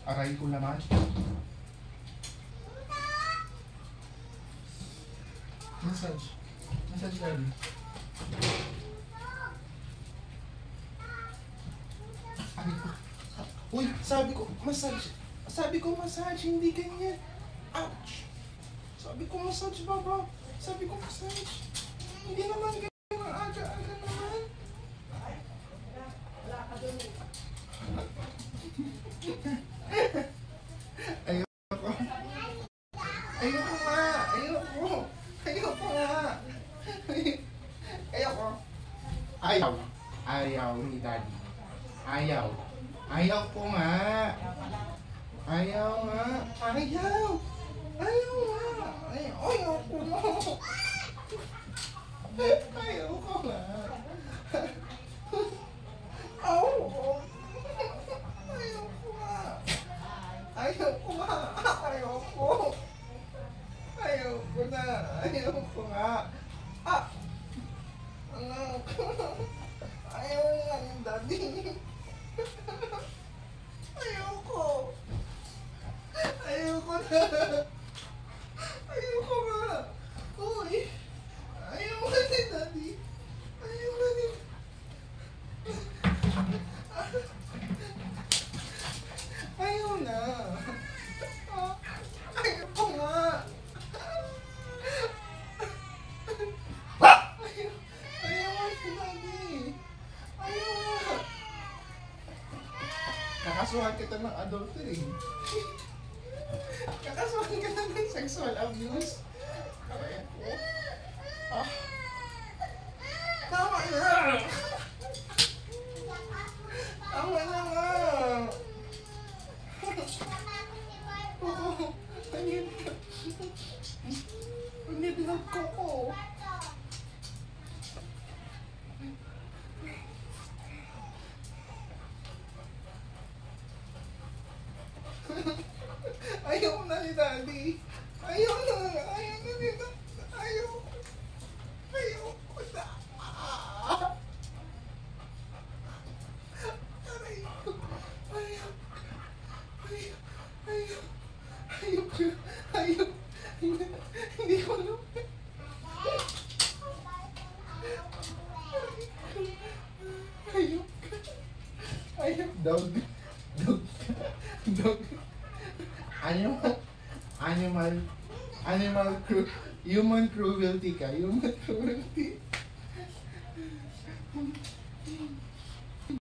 Aray ko naman. Massage. Massage daddy. Aray ko. Uy, sabi ko massage. Sabi ko massage, hindi ganyan. Ouch. Sabi ko massage, baba. Sabi ko massage. Hindi naman ganyan. Aga-aga naman. Ayoko. Ayoko nga. Ayoko. Ayoko nga. Ayoko. Ayaw. Ayaw ni daddy. Ayaw. Ayaw ko nga. Ayaw nga. Ayaw. Ayaw nga. Ayaw ko nga. Ayaw ko nga. Oh. Ayaw ko nga. Ayaw ko nga. Ayaw ko. Ayaw ko na. Ayaw ko nga. Ah. Ayaw ko. Ayaw nga yung daddy. Ayaw ko. Ayaw ko na. Ayaw ko nga. Uy. Ayaw nga ni daddy. Ayaw nga ni... Ayaw na. Ayaw ko nga. Ayaw nga si daddy. Ayaw nga. Kakasuhan kita ng adultery. Kakasuhan kita ng sexual abuse. Aray ko. Ah. Tama na! Tama na nga! Oo. Paniblag ko ko. Ayaw na ni daddy. Ayaw na. Ayaw na ni daddy. Ayaw. Ayaw ko na. Aray ko. Ayaw. Ayaw. Ayaw. Ayaw ko. Ayaw. Hindi ko alam. Ayaw. Ayaw. Dog. Dog. Dog. Animal human cruelty ka. Human cruelty.